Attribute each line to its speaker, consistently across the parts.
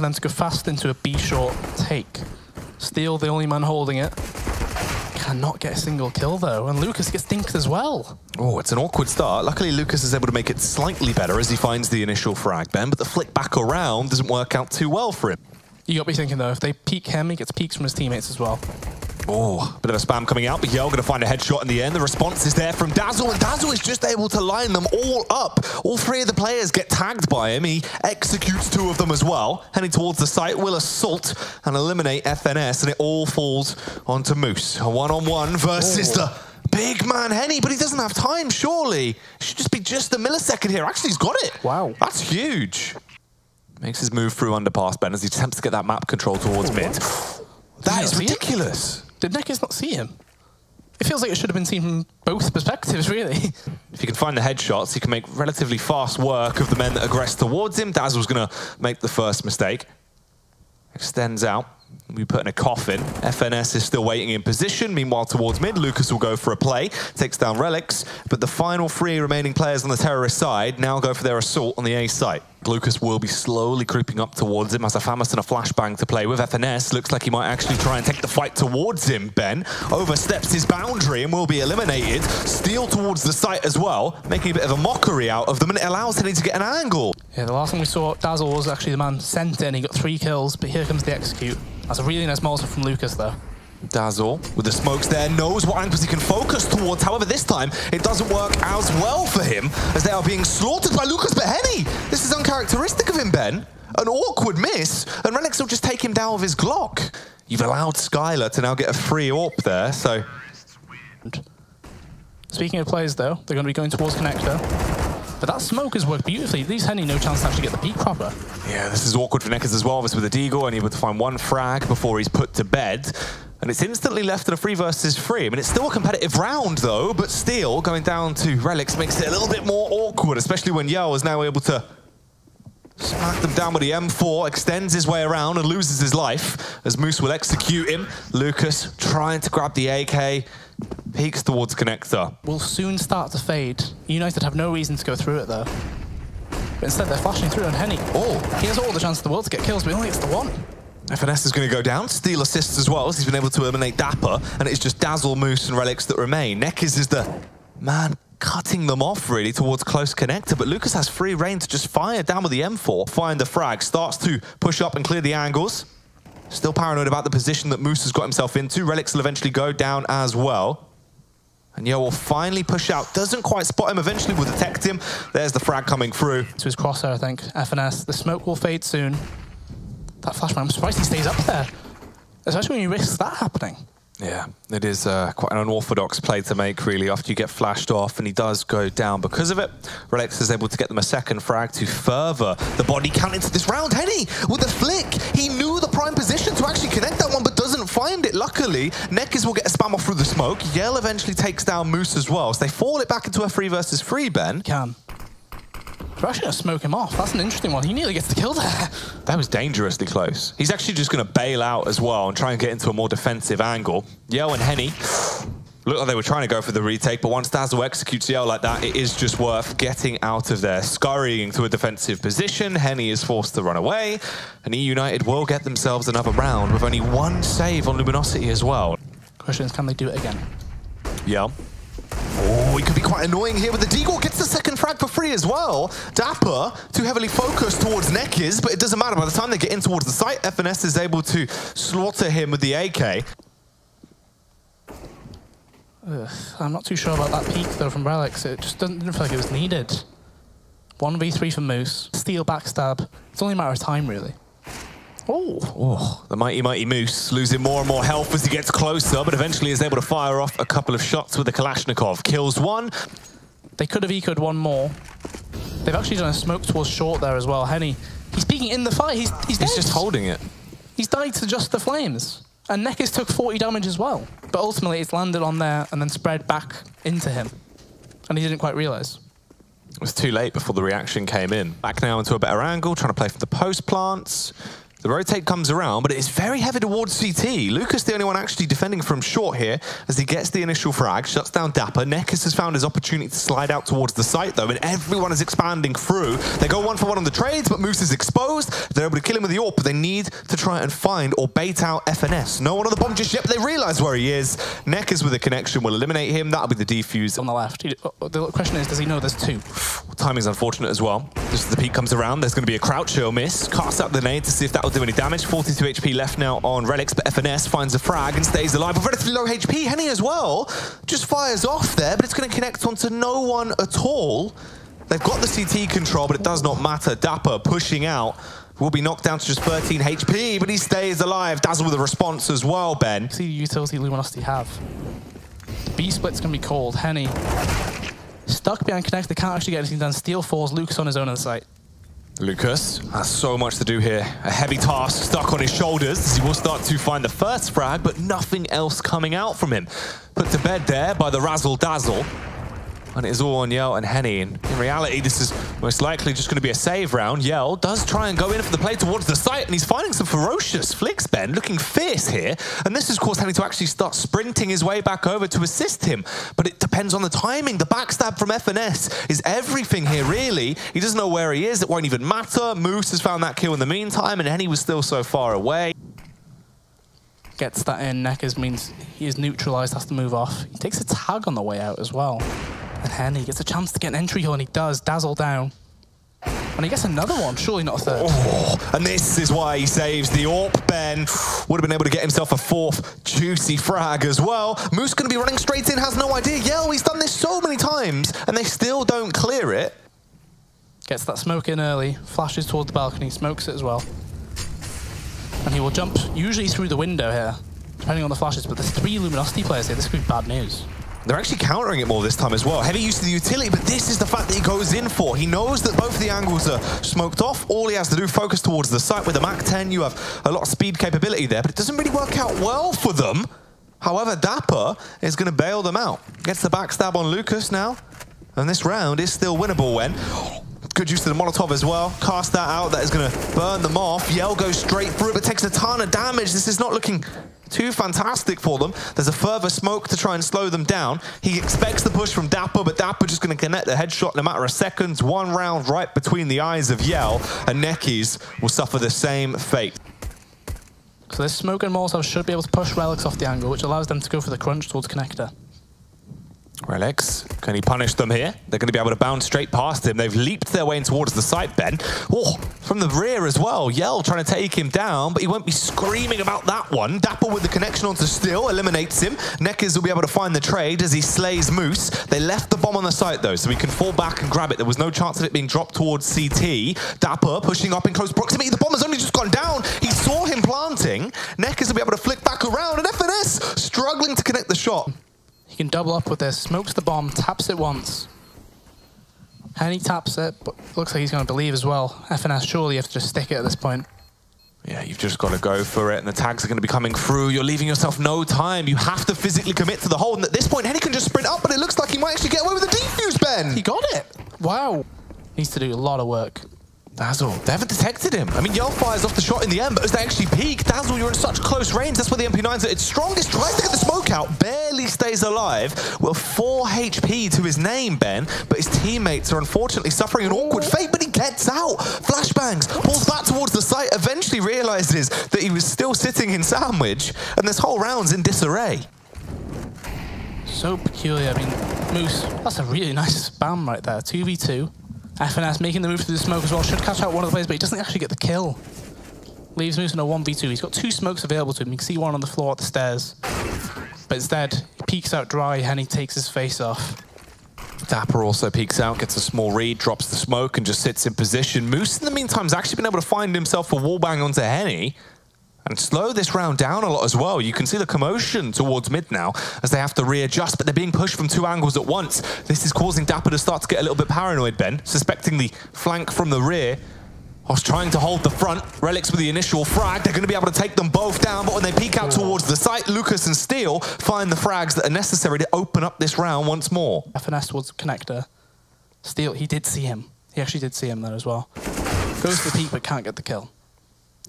Speaker 1: for them to go fast into a B short take. Steal, the only man holding it. Cannot get a single kill though, and Lucas gets dinked as well.
Speaker 2: Oh, it's an awkward start. Luckily, Lucas is able to make it slightly better as he finds the initial frag, Ben, but the flick back around doesn't work out too well for him.
Speaker 1: You got to be thinking though, if they peek him, he gets peeks from his teammates as well.
Speaker 2: Oh, bit of a spam coming out, but Yale going to find a headshot in the end. The response is there from Dazzle, and Dazzle is just able to line them all up. All three of the players get tagged by him. He executes two of them as well. Heading towards the site, will assault and eliminate FNS, and it all falls onto Moose. A one-on-one versus the big man Henny, but he doesn't have time, surely. It should just be just a millisecond here. Actually, he's got it.
Speaker 1: Wow.
Speaker 2: That's huge. Makes his move through underpass, Ben, as he attempts to get that map control towards mid. That is ridiculous.
Speaker 1: Did Neckers not see him? It feels like it should have been seen from both perspectives, really.
Speaker 2: If he can find the headshots, he can make relatively fast work of the men that aggress towards him. Dazzle's going to make the first mistake. Extends out. We put in a coffin. FNS is still waiting in position. Meanwhile, towards mid, Lucas will go for a play. Takes down Relics. But the final three remaining players on the terrorist side now go for their assault on the A site. Lucas will be slowly creeping up towards him as a Famas and a flashbang to play with. FNS looks like he might actually try and take the fight towards him. Ben oversteps his boundary and will be eliminated. Steal towards the site as well, making a bit of a mockery out of them, and it allows Henny to get an angle.
Speaker 1: Yeah, the last time we saw Dazzle was actually the man sent in. He got 3 kills, but here comes the execute. That's a really nice Molotov from Lucas, though.
Speaker 2: Dazzle, with the smokes there, knows what angles he can focus towards. However, this time, it doesn't work as well for him as they are being slaughtered by Lucas. But Henny, this is uncharacteristic of him, Ben. An awkward miss, and Renix will just take him down with his Glock. You've allowed Skylar to now get a free AWP there, so...
Speaker 1: Speaking of players, though, they're going to be going towards Connector. But that smoke has worked beautifully. Leaves Henny no chance to actually get the peak proper.
Speaker 2: Yeah, this is awkward for Neckers as well, obviously with the Deagle, and able to find one frag before he's put to bed. And it's instantly left at a 3 versus 3. I mean, it's still a competitive round, though, but still, going down to Relics makes it a little bit more awkward, especially when Yao is now able to smack them down with the M4, extends his way around and loses his life as Moose will execute him. Lucas trying to grab the AK, peeks towards Connector.
Speaker 1: Will soon start to fade. United have no reason to go through it, though. But instead, they're flashing through, and Henny, he has all the chance in the world to get kills, but he only gets the 1.
Speaker 2: FNS is going to go down, steal assists as well, as he's been able to eliminate Dapper, and it's just Dazzle, Moose, and Relics that remain. Neckers is the man cutting them off, really, towards close Connector, but Lucas has free reign to just fire down with the M4, find the frag, starts to push up and clear the angles. Still paranoid about the position that Moose has got himself into. Relics will eventually go down as well. And Yo will finally push out. Doesn't quite spot him. Eventually will detect him. There's the frag coming through.
Speaker 1: To his crosshair, I think. FNS. The smoke will fade soon. That flashbang, I'm surprised he stays up there. Especially when you risk that happening.
Speaker 2: Yeah, it is quite an unorthodox play to make, really, after you get flashed off, and he does go down because of it. Relics is able to get them a second frag to further the body count into this round. Henny, with a flick, he knew the prime position to actually connect that one, but doesn't find it. Luckily, Neckers will get a spam off through the smoke. Yell eventually takes down Moose as well, so they fall it back into a 3 versus 3, Ben.
Speaker 1: Can. They're actually going to smoke him off. That's an interesting one. He nearly gets the kill there.
Speaker 2: That was dangerously close. He's actually just going to bail out as well and try and get into a more defensive angle. Yell and Henny looked like they were trying to go for the retake, but once Dazzle executes Yell like that, it is just worth getting out of there. Scurrying to a defensive position, Henny is forced to run away, and eUnited will get themselves another round with only 1 save on Luminosity as well.
Speaker 1: Question is, can they do it again?
Speaker 2: Yell. Oh, he could be quite annoying here, but the Deagle gets the second frag for free as well. Dapper, too heavily focused towards Neckers, but it doesn't matter. By the time they get in towards the site, FNS is able to slaughter him with the AK.
Speaker 1: I'm not too sure about that peak, though, from Relics. It just didn't feel like it was needed. 1v3 for Moose. Steal backstab. It's only a matter of time, really.
Speaker 2: Oh, the mighty Moose losing more and more health as he gets closer, but eventually is able to fire off a couple of shots with the Kalashnikov. Kills 1.
Speaker 1: They could have ecoed 1 more. They've actually done a smoke towards short there as well. Henny, he's peeking in the fight. He's dead.
Speaker 2: He's just holding it.
Speaker 1: He's died to just the flames. And Neckers took 40 damage as well. But ultimately, it's landed on there and then spread back into him. And he didn't quite realize.
Speaker 2: It was too late before the reaction came in. Back now into a better angle, trying to play for the post plants. The rotate comes around, but it is very heavy towards CT. Lucas, the only one actually defending from short here, as he gets the initial frag, shuts down Dapper. Nekkis has found his opportunity to slide out towards the site, though, and everyone is expanding through. They go 1-for-1 on the trades, but Moose is exposed. They're able to kill him with the AWP, but they need to try and find or bait out FNS. No one on the bomb just yet, but they realize where he is. Nekkis with a connection will eliminate him. That'll be the defuse.
Speaker 1: On the left. The question is, does he know there's two?
Speaker 2: Timing's unfortunate as well. Just as the peak comes around, there's going to be a crouch. He'll miss. Casts out the nade to see if that will do any damage. 42 HP left now on Relics, but FNS finds a frag and stays alive with relatively low HP. Henny as well just fires off there, but it's going to connect onto no one at all. They've got the CT control, but it does not matter. Dapper pushing out. Will be knocked down to just 13 HP, but he stays alive. Dazzle with a response as well, Ben.
Speaker 1: See the utility Luminosity have. The B split's going to be called. Henny stuck behind Connect. They can't actually get anything done. Steel falls. Lucas on his own on the site.
Speaker 2: Lucas has so much to do here. A heavy task stuck on his shoulders as he will start to find the first frag, but nothing else coming out from him. Put to bed there by the Razzle Dazzle. And it is all on Yell and Henny. And in reality, this is most likely just going to be a save round. Yell does try and go in for the play towards the site, and he's finding some ferocious flicks, Ben, looking fierce here. And this has caused Henny to actually start sprinting his way back over to assist him. But it depends on the timing. The backstab from FNS is everything here, really. He doesn't know where he is. It won't even matter. Moose has found that kill in the meantime, and Henny was still so far away.
Speaker 1: Gets that in. Nekkis means he is neutralized, has to move off. He takes a tag on the way out as well. And Henny gets a chance to get an entry hill, and he does. Dazzle down. And he gets another one, surely not a third.
Speaker 2: Oh, and this is why he saves the AWP, Ben. Would have been able to get himself a fourth juicy frag as well. Moose going to be running straight in, has no idea. Yell, he's done this so many times, and they still don't clear it.
Speaker 1: Gets that smoke in early, flashes towards the balcony, smokes it as well. And he will jump, usually through the window here, depending on the flashes, but there's 3 Luminosity players here. This could be bad news.
Speaker 2: They're actually countering it more this time as well. Heavy use of the utility, but this is the fact that he goes in for. He knows that both of the angles are smoked off. All he has to do, focus towards the site. With the Mach-10, you have a lot of speed capability there, but it doesn't really work out well for them. However, Dapper is going to bail them out. Gets the backstab on Lucas now, and this round is still winnable when... Good use of the Molotov as well. Cast that out. That is going to burn them off. Yell goes straight through it, but takes a ton of damage. This is not looking too fantastic for them. There's a further smoke to try and slow them down. He expects the push from Dapper, but Dapper just going to connect the headshot in a matter of seconds. One round right between the eyes of Yell, and Nekkis will suffer the same fate.
Speaker 1: So this smoke and Molotov should be able to push Relics off the angle, which allows them to go for the crunch towards Connector.
Speaker 2: Relics, can he punish them here? They're going to be able to bounce straight past him. They've leaped their way in towards the site, Ben. Oh, from the rear as well. Yell trying to take him down, but he won't be screaming about that one. Dapper with the connection onto Steel eliminates him. Nekkis will be able to find the trade as he slays Moose. They left the bomb on the site, though, so he can fall back and grab it. There was no chance of it being dropped towards CT. Dapper pushing up in close proximity. The bomb has only just gone down. He saw him planting. Nekkis will be able to flick back around, and FNS struggling to connect the shot.
Speaker 1: He can double up with this, smokes the bomb, taps it once. Henny taps it, but looks like he's going to believe as well. FNS, surely you have to just stick it at this point.
Speaker 2: Yeah, you've just got to go for it, and the tags are going to be coming through. You're leaving yourself no time. You have to physically commit to the hold, and at this point, Henny can just sprint up, but it looks like he might actually get away with a defuse, Ben!
Speaker 1: He got it! Wow. Needs to do a lot of work.
Speaker 2: Dazzle, they haven't detected him. I mean, Yell fires off the shot in the end, but as they actually peek, Dazzle, you're in such close range. That's where the MP9's at its strongest. Tries to get the smoke out, barely stays alive. Well, 4 HP to his name, Ben, but his teammates are unfortunately suffering an awkward fate, but he gets out. Flashbangs, pulls back towards the site, eventually realizes that he was still sitting in sandwich, and this whole round's in disarray.
Speaker 1: So peculiar. I mean, Moose, that's a really nice spam right there. 2v2. FNS making the move through the smoke as well. Should catch out one of the players, but he doesn't actually get the kill. Leaves Moose in a 1v2. He's got 2 smokes available to him. You can see one on the floor at the stairs. But instead, he peeks out dry, and he takes his face off.
Speaker 2: Dapper also peeks out, gets a small read, drops the smoke, and just sits in position. Moose, in the meantime, has actually been able to find himself a wallbang onto Henny and slow this round down a lot as well. You can see the commotion towards mid now as they have to readjust, but they're being pushed from 2 angles at once. This is causing Dapper to start to get a little bit paranoid, Ben, suspecting the flank from the rear. Hoss trying to hold the front. Relics with the initial frag. They're going to be able to take them both down, but when they peek out towards the site, Lucas and Steel find the frags that are necessary to open up this round once more.
Speaker 1: FNS towards Connector. Steel, he did see him. He actually did see him there as well. Goes for the peak, but can't get the kill.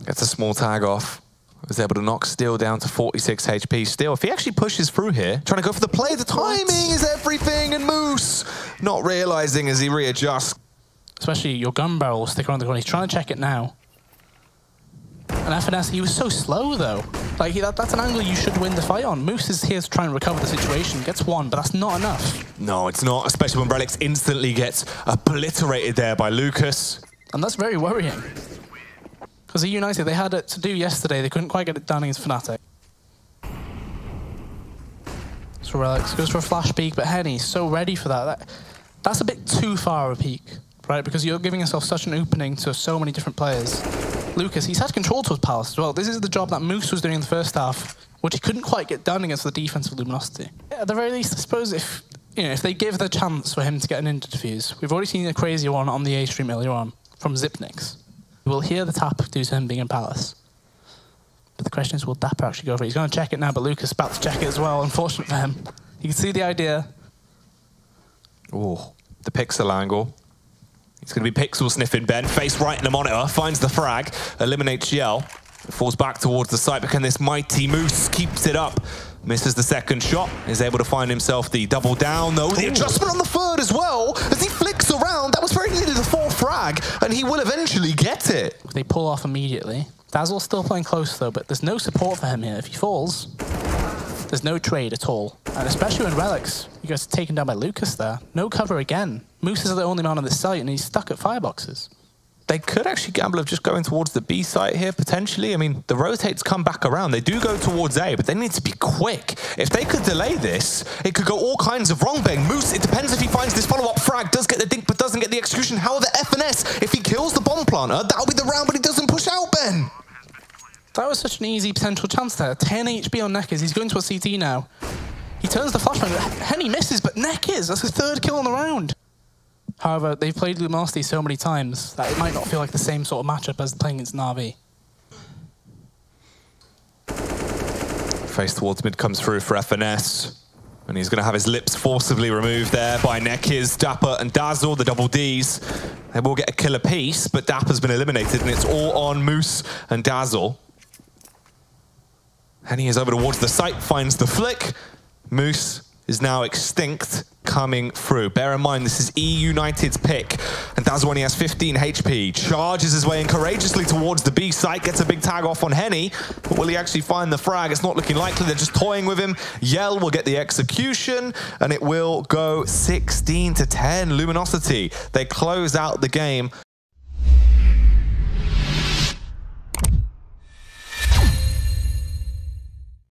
Speaker 2: Gets a small tag off. Was able to knock Steel down to 46 HP. Steel, if he actually pushes through here, trying to go for the play, the timing is everything, and Moose not realizing as he readjusts.
Speaker 1: Especially your gun barrel stick around the corner. He's trying to check it now. And FNS, he was so slow though. Like that's an angle you should win the fight on. Moose is here to try and recover the situation. Gets one, but that's not enough.
Speaker 2: No, it's not, especially when Relics instantly gets obliterated there by Lucas.
Speaker 1: And that's very worrying. Because eUnited, they had it to do yesterday. They couldn't quite get it done against Fnatic. So Relics goes for a flash peek, but Henny's so ready for that. That's a bit too far of a peek, right? Because you're giving yourself such an opening to so many different players. Lucas, he's had control towards Palace as well. This is the job that Moose was doing in the first half, which he couldn't quite get done against the defense of Luminosity. Yeah, at the very least, I suppose if they give the chance for him to get an interviews, we've already seen a crazy one on the A stream earlier on from Zipnix. We'll hear the tap due to him being in Palace. But the question is, will Dapper actually go for it? He's going to check it now, but Lucas is about to check it as well. Unfortunate for him. You can see the idea.
Speaker 2: Oh, the pixel angle. He's going to be pixel sniffing Ben. Face right in the monitor. Finds the frag. Eliminates Yell. Falls back towards the site, but can this mighty Moose keeps it up? Misses the second shot. Is able to find himself the double down, though. The adjustment on the third as well. As he flicks around, that was very nearly the fourth frag, and he will eventually get it.
Speaker 1: They pull off immediately. Dazzle's still playing close, though, but there's no support for him here. If he falls, there's no trade at all. And especially when Relics, you guys are taken down by Lucas there. No cover again. Moose is the only man on this site, and he's stuck at fireboxes.
Speaker 2: They could actually gamble of just going towards the B site here, potentially. I mean, the rotates come back around. They do go towards A, but they need to be quick. If they could delay this, it could go all kinds of wrong, Ben. Moose, it depends if he finds this follow-up frag, does get the dink, but doesn't get the execution. How are the FNS? If he kills the bomb planter, that'll be the round, but he doesn't push out, Ben.
Speaker 1: That was such an easy potential chance there. 10 HP on Neckers. He's going to a CT now. He turns the flashbang. Henny misses, but Neckers, that's his third kill on the round. However, they've played Luminosity so many times that it might not feel like the same sort of matchup as playing against Na'Vi.
Speaker 2: Face towards mid comes through for FNS. And he's going to have his lips forcibly removed there by Neckers, Dapper, and Dazzle, the double Ds. They will get a kill apiece, but Dapper's been eliminated, and it's all on Moose and Dazzle. And he is over towards the site, finds the flick. Moose is now extinct, coming through. Bear in mind, this is eUnited's pick, and Dazzle, when he has 15 HP, charges his way in courageously towards the B site, gets a big tag off on Henny, but will he actually find the frag? It's not looking likely. They're just toying with him. Yell will get the execution, and it will go 16-10. Luminosity, they close out the game